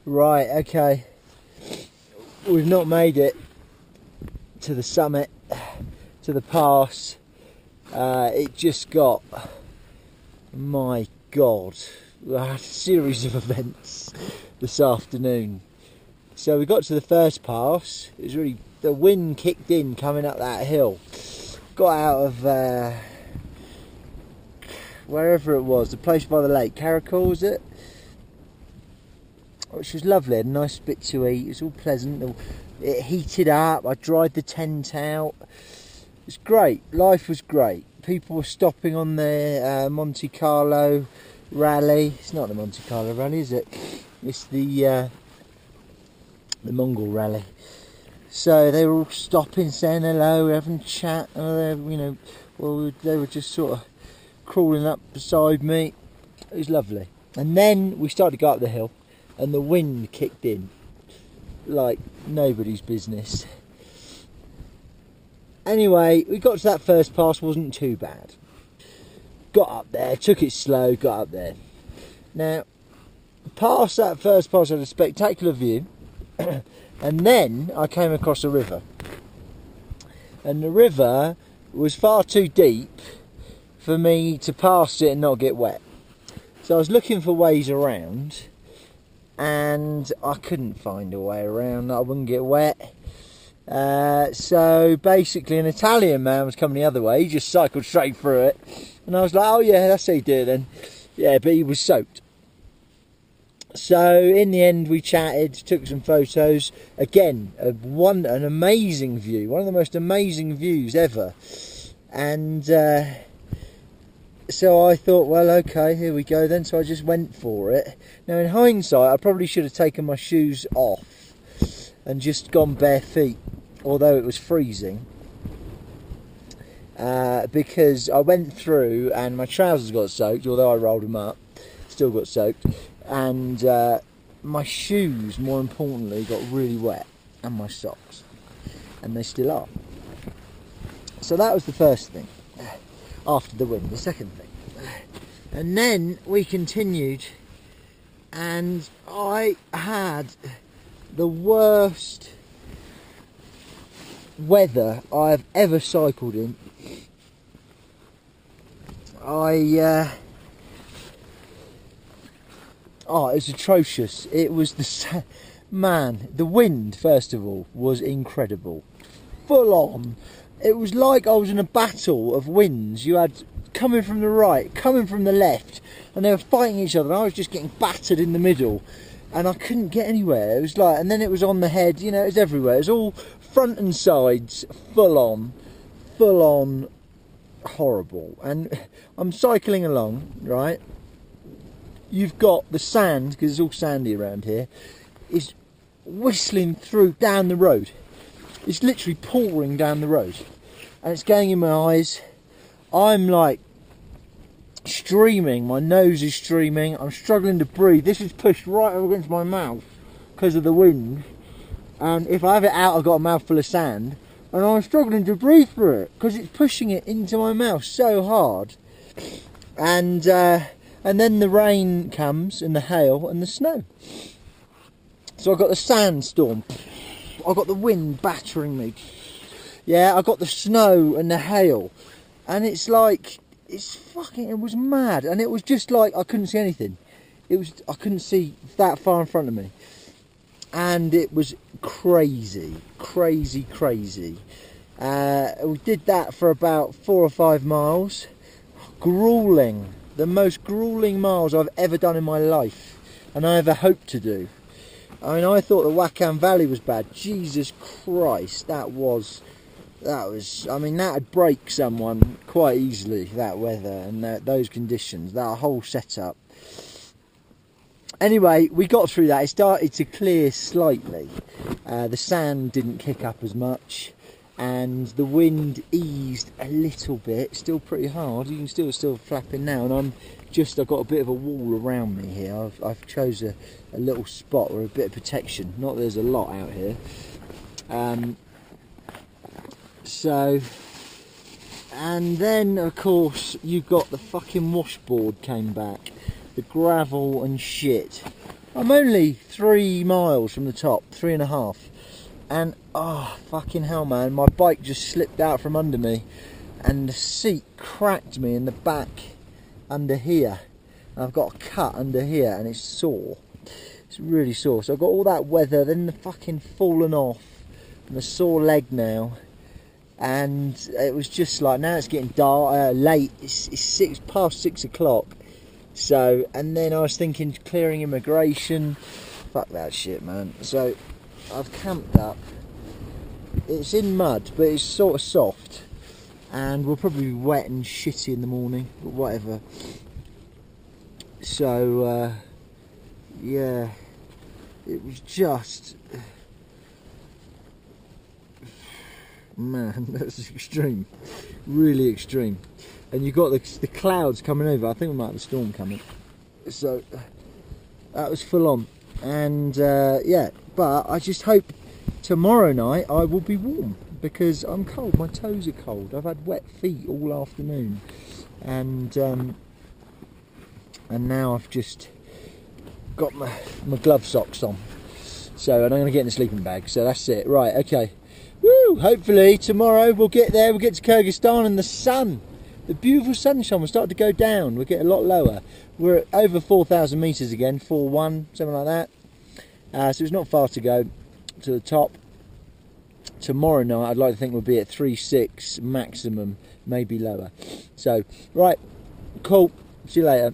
Right, okay. We've not made it to the summit, to the pass. It just got, my God, I had a series of events this afternoon. So we got to the first pass. It was really, the wind kicked in coming up that hill. Got out of wherever it was, the place by the lake, Caracol was it? Which was lovely, a nice bit to eat. It was all pleasant. It heated up. I dried the tent out. It was great. Life was great. People were stopping on the Monte Carlo rally. It's not the Monte Carlo rally, is it? It's the Mongol rally. So they were all stopping, saying hello, having a chat. They were just sort of crawling up beside me. It was lovely. And then we started to go up the hill, and the wind kicked in like nobody's business. Anyway, we got to that first pass, wasn't too bad. Got up there, took it slow, got up there. Now, past that first pass, I had a spectacular view, and then I came across a river. And the river was far too deep for me to pass it and not get wet. So I was looking for ways around, and I couldn't find a way around that I wouldn't get wet. So basically an Italian man was coming the other way. He just cycled straight through it, and I was like, oh yeah, that's how you do it then. Yeah, but he was soaked. So in the end we chatted, took some photos. Again, an amazing view, one of the most amazing views ever. And so I thought, well, okay, here we go then. So I just went for it. Now in hindsight, I probably should have taken my shoes off and just gone bare feet, although it was freezing, because I went through and my trousers got soaked, although I rolled them up, still got soaked, and my shoes, more importantly, got really wet, and my socks, and they still are. So that was the first thing, after the wind. The second thing, and then we continued, and I had the worst weather I've ever cycled in. It was atrocious. It was the wind, first of all, was incredible, full on. It was like I was in a battle of winds. You had coming from the right, coming from the left, and they were fighting each other, and I was just getting battered in the middle, and I couldn't get anywhere. It was like, and then it was on the head, you know, it was everywhere. It was all front and sides, full on horrible. And I'm cycling along, right? You've got the sand, because it's all sandy around here, is whistling through down the road. It's literally pouring down the road, and it's going in my eyes. I'm like streaming, my nose is streaming, I'm struggling to breathe. This is pushed right up against my mouth because of the wind, and if I have it out, I've got a mouthful of sand, and I'm struggling to breathe through it because it's pushing it into my mouth so hard. And then the rain comes, and the hail, and the snow. So I've got the sandstorm, I've got the wind battering me, yeah, I've got the snow and the hail, and it's like, it was mad, and it was just like I couldn't see anything. I couldn't see that far in front of me, and it was crazy. We did that for about 4 or 5 miles, grueling, the most grueling miles I've ever done in my life, and I ever hoped to do. I mean, I thought the Wakhan Valley was bad. Jesus Christ, that was, I mean, that'd break someone quite easily, that weather and those conditions, that whole setup. Anyway, we got through that. It started to clear slightly. The sand didn't kick up as much, and the wind eased a little bit. Still pretty hard. You can still flapping now, and I've got a bit of a wall around me here. I've chose a little spot or a bit of protection. Not that there's a lot out here. So, and then of course you've got the fucking washboard came back, the gravel and shit I'm only 3 miles from the top, 3.5, and oh fucking hell, man, my bike just slipped out from under me and the seat cracked me in the back under here. I've got a cut under here and it's sore. It's really sore. So I've got all that weather, then the fucking fallen off and the sore leg now, and it was just like, now it's getting dark, late, it's past 6 o'clock. So, and then I was thinking clearing immigration, fuck that shit, man. So I've camped up. It's in mud, but it's sort of soft, and we'll probably be wet and shitty in the morning, but whatever. So yeah, it was just, man, that's extreme, really extreme. And you've got the clouds coming over. I think we might have a storm coming. So that was full on. And yeah, but I just hope tomorrow night I will be warm, because I'm cold. My toes are cold. I've had wet feet all afternoon, and now I've just got my glove socks on. So, and I'm going to get in the sleeping bag. So that's it. Right, okay. Woo! Hopefully tomorrow we'll get there. We'll get to Kyrgyzstan, and the sun, the beautiful sunshine, will start to go down. We'll get a lot lower. We're at over 4,000 metres again, 4,1, something like that. So it's not far to go to the top. Tomorrow night I'd like to think we'll be at 3,6 maximum, maybe lower. So, right, cool. See you later.